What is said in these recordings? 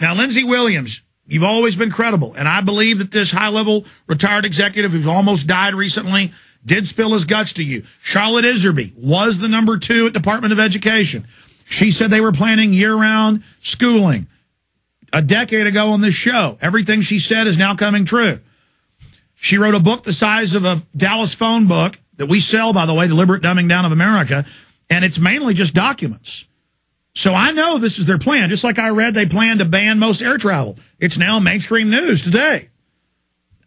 Now, Lindsey Williams, you've always been credible, and I believe that this high-level retired executive who's almost died recently did spill his guts to you. Charlotte Iserby was the number 2 at Department of Education. She said they were planning year-round schooling a decade ago on this show. Everything she said is now coming true. She wrote a book the size of a Dallas phone book that we sell, by the way, Deliberate Dumbing Down of America, and it's mainly just documents. So I know this is their plan. Just like I read, they plan to ban most air travel. It's now mainstream news today.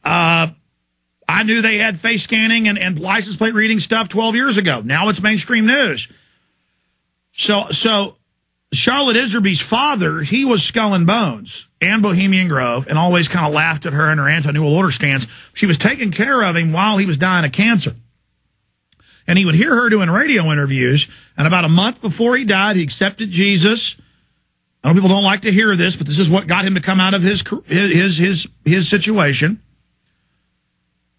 I knew they had face scanning and license plate reading stuff 12 years ago. Now it's mainstream news. So Charlotte Iserby's father, he was Skull and Bones and Bohemian Grove and always kind of laughed at her and her anti-New World Order stance. She was taking care of him while he was dying of cancer. And he would hear her doing radio interviews. And about a month before he died, he accepted Jesus. I know people don't like to hear this, but this is what got him to come out of his situation.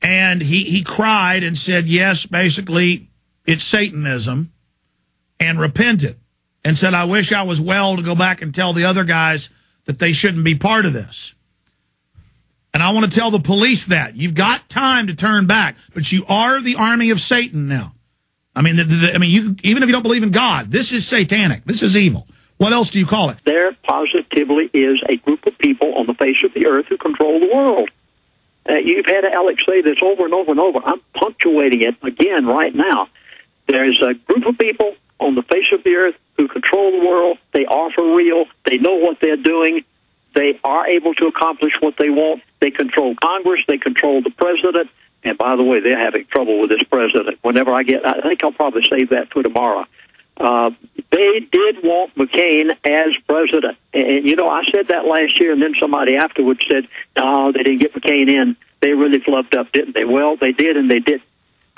And he cried and said, yes, basically, it's Satanism, and repented. And said, I wish I was well to go back and tell the other guys that they shouldn't be part of this. And I want to tell the police that. You've got time to turn back, but you are the army of Satan now. I mean, you, even if you don't believe in God, this is satanic. This is evil. What else do you call it? There positively is a group of people on the face of the earth who control the world. You've had Alex say this over and over and over. I'm punctuating it again right now. There's a group of people on the face of the earth who control the world. They are for real. They know what they're doing. They are able to accomplish what they want. They control Congress. They control the president. And by the way, they're having trouble with this president. Whenever I think I'll probably save that for tomorrow. They did want McCain as president. And, you know, I said that last year, and then somebody afterwards said, no, they didn't get McCain in. They really flubbed up, didn't they? Well, they did, and they did.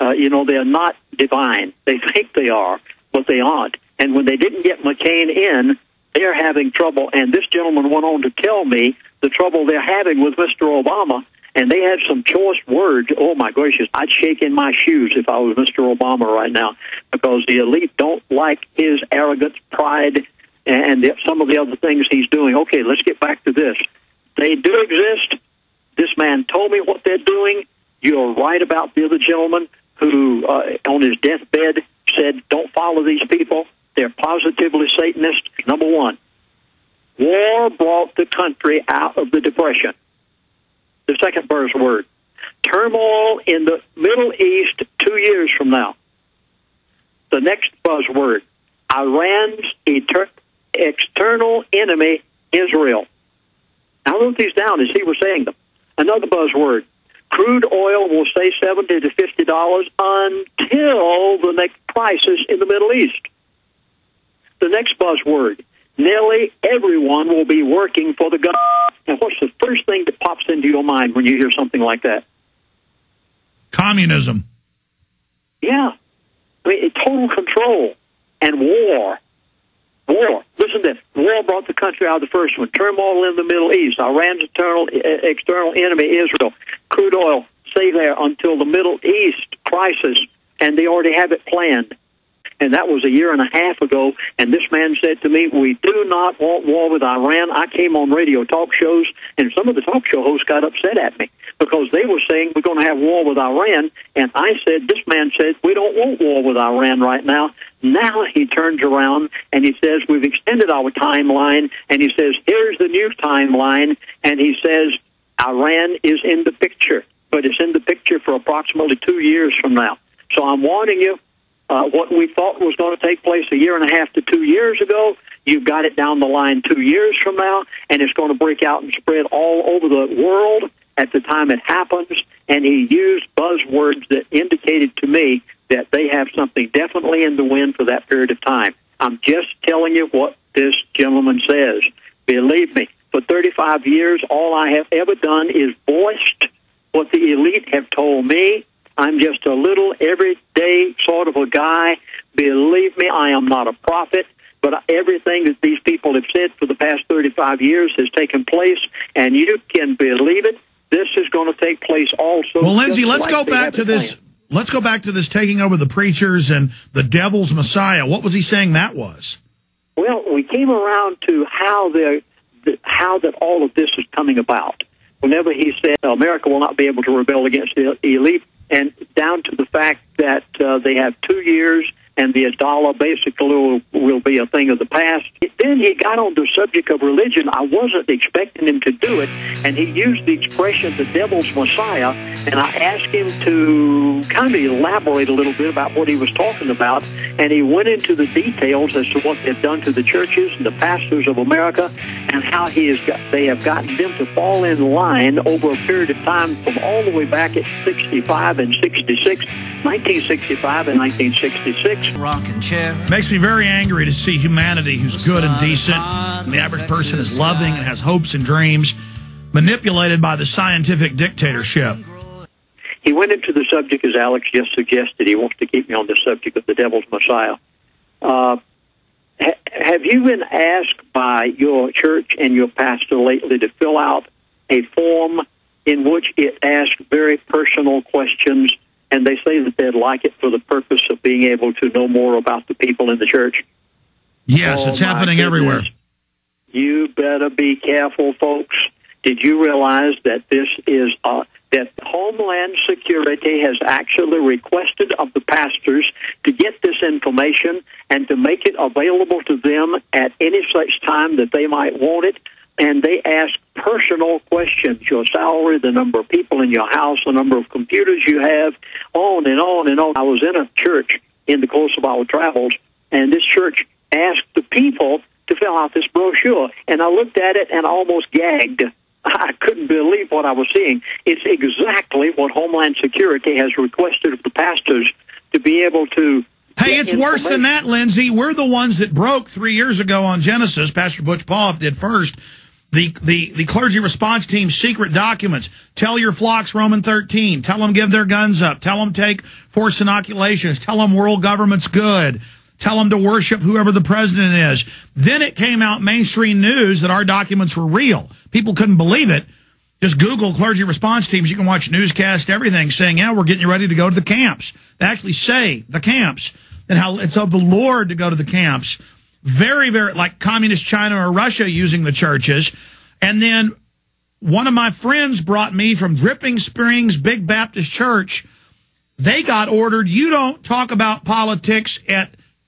You know, they're not divine. They think they are, but they aren't. And when they didn't get McCain in, they're having trouble. And this gentleman went on to tell me the trouble they're having with Mr. Obama. And they had some choice words. Oh, my gracious, I'd shake in my shoes if I was Mr. Obama right now, because the elite don't like his arrogance, pride, and some of the other things he's doing. Okay, let's get back to this. They do exist. This man told me what they're doing. You're right about the other gentleman who, on his deathbed, said, don't follow these people. They're positively Satanist. Number one, war brought the country out of the Depression. The second buzzword, turmoil in the Middle East 2 years from now. The next buzzword, Iran's external enemy, Israel. I wrote these down as he was saying them. Another buzzword, crude oil will stay $70 to $50 until the next crisis in the Middle East. The next buzzword, nearly everyone will be working for the government. And what's the first thing that pops into your mind when you hear something like that? Communism. Yeah. I mean, total control and war. War. Listen to this. War brought the country out of the first one. Turmoil in the Middle East. Iran's external enemy, Israel. Crude oil, stay there until the Middle East crisis, and they already have it planned. And that was a year and a half ago, and this man said to me, we do not want war with Iran. I came on radio talk shows, and some of the talk show hosts got upset at me because they were saying we're going to have war with Iran, and I said, this man said, we don't want war with Iran right now. Now he turns around, and he says, we've extended our timeline, and he says, here's the new timeline, and he says, Iran is in the picture, but it's in the picture for approximately 2 years from now. So I'm warning you, what we thought was going to take place a year and a half to 2 years ago, you've got it down the line 2 years from now, and it's going to break out and spread all over the world at the time it happens. And he used buzzwords that indicated to me that they have something definitely in the wind for that period of time. I'm just telling you what this gentleman says. Believe me, for 35 years, all I have ever done is voiced what the elite have told me. I'm just a little everyday sort of a guy. Believe me, I am not a prophet, but everything that these people have said for the past 35 years has taken place, and you can believe it. This is going to take place also. Well, Lindsey, let's go back to this. Let's go back to this taking over the preachers and the devil's Messiah. What was he saying that was? Well, we came around to how they're how that all of this is coming about. Whenever he said America will not be able to rebel against the elite, and down to the fact that they have 2 years and the dollar basically will be a thing of the past. Then he got on the subject of religion. I wasn't expecting him to do it, and he used the expression, the devil's Messiah, and I asked him to kind of elaborate a little bit about what he was talking about, and he went into the details as to what they've done to the churches and the pastors of America, and how they have gotten them to fall in line over a period of time from all the way back at 65 and 66, 1965 and 1966. Rocking chair. Makes me very angry to see humanity who's good and decent, and the average person is loving and has hopes and dreams, manipulated by the scientific dictatorship. He went into the subject, as Alex just suggested. He wants to keep me on the subject of the devil's Messiah. Have you been asked by your church and your pastor lately to fill out a form in which it asks very personal questions, and they say that they'd like it for the purpose of being able to know more about the people in the church? Yes, it's happening everywhere. You better be careful, folks. Did you realize that this is that Homeland Security has actually requested of the pastors to get this information and to make it available to them at any such time that they might want it? And they ask personal questions: your salary, the number of people in your house, the number of computers you have, on and on and on. I was in a church in the course of our travels, and this church asked the people to fill out this brochure, and I looked at it and I almost gagged. I couldn't believe what I was seeing. It's exactly what Homeland Security has requested of the pastors to be able to. Hey, it's worse than that, Lindsey. We're the ones that broke 3 years ago on Genesis. Pastor Butch Poff did first. The clergy response team's secret documents. Tell your flocks Roman 13. Tell them give their guns up. Tell them take forced inoculations. Tell them world government's good. Tell them to worship whoever the president is. Then it came out mainstream news that our documents were real. People couldn't believe it. Just Google clergy response teams. You can watch newscasts, everything, saying, yeah, we're getting you ready to go to the camps. They actually say the camps and how it's of the Lord to go to the camps. Very, very, like communist China or Russia using the churches. And then one of my friends brought me from Dripping Springs Big Baptist Church. They got ordered, you don't talk about politics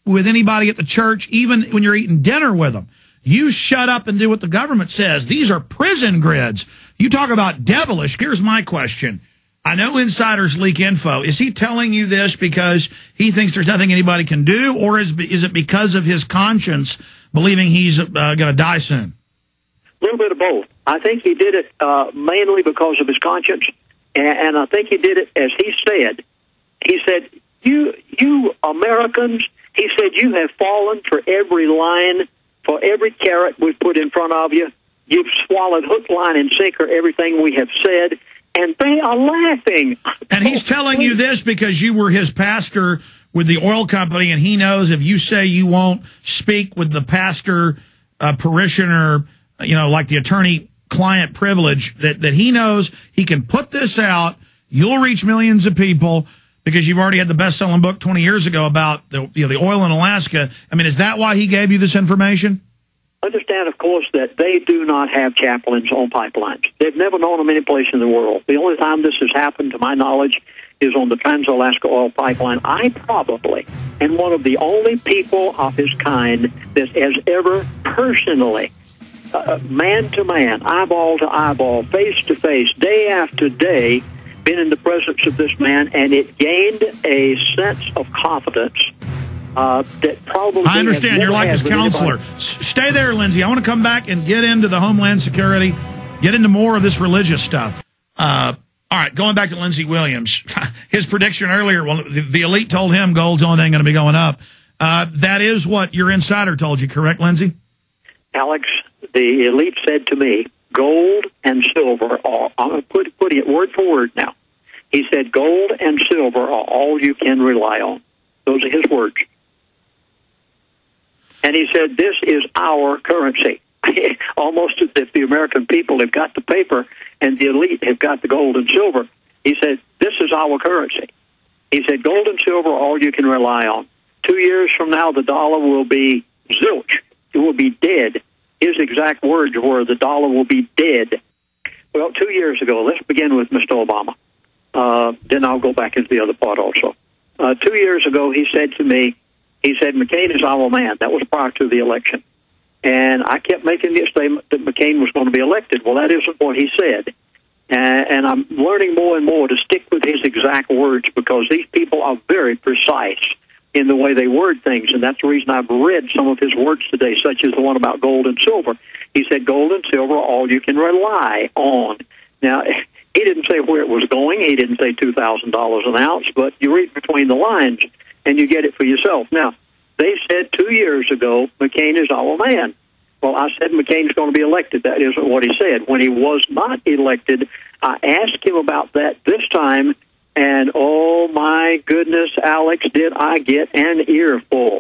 with anybody at the church, even when you're eating dinner with them. You shut up and do what the government says. These are prison grids. You talk about devilish. Here's my question. I know insiders leak info. Is he telling you this because he thinks there's nothing anybody can do, or is it because of his conscience, believing he's going to die soon? A little bit of both. I think he did it mainly because of his conscience, and I think he did it as he said. He said, you Americans, he said, you have fallen for every line, for every carrot we've put in front of you. You've swallowed hook, line, and sinker everything we have said. And they are laughing. And he's telling you this because you were his pastor with the oil company, and he knows if you say you won't speak with the pastor, parishioner, like the attorney-client privilege, that he knows he can put this out, you'll reach millions of people because you've already had the best-selling book 20 years ago about the oil in Alaska. I mean, is that why he gave you this information? Understand, of course, that they do not have chaplains on pipelines. They've never known them any place in the world. The only time this has happened, to my knowledge, is on the Trans-Alaska Oil Pipeline. I probably am one of the only people of his kind that has ever personally, man to man, eyeball to eyeball, face to face, day after day, been in the presence of this man, and it gained a sense of confidence that probably... I understand. You're like his counselor. Stay there, Lindsey. I want to come back and get into the Homeland Security, get into more of this religious stuff. All right, going back to Lindsey Williams. His prediction earlier, well, the elite told him gold's the only thing going to be going up. That is what your insider told you, correct, Lindsey? Alex, the elite said to me, gold and silver are, I'm putting it word for word now. He said, gold and silver are all you can rely on. Those are his words. And he said, this is our currency. Almost as if the American people have got the paper and the elite have got the gold and silver. He said, this is our currency. He said, gold and silver are all you can rely on. 2 years from now, the dollar will be zilch. It will be dead. his exact words were, the dollar will be dead. Well, 2 years ago, let's begin with Mr. Obama. Then I'll go back into the other part also. 2 years ago, he said to me, he said, McCain is our man. That was prior to the election. And I kept making the statement that McCain was going to be elected. Well, that isn't what he said. And I'm learning more and more to stick with his exact words, because these people are very precise in the way they word things. And that's the reason I've read some of his words today, such as the one about gold and silver. He said, gold and silver are all you can rely on. Now, he didn't say where it was going. He didn't say $2,000 an ounce, but you read between the lines and you get it for yourself. Now, they said 2 years ago, McCain is our man. Well, I said McCain's going to be elected. That isn't what he said. When he was not elected, I asked him about that this time, and oh my goodness, Alex, did I get an earful.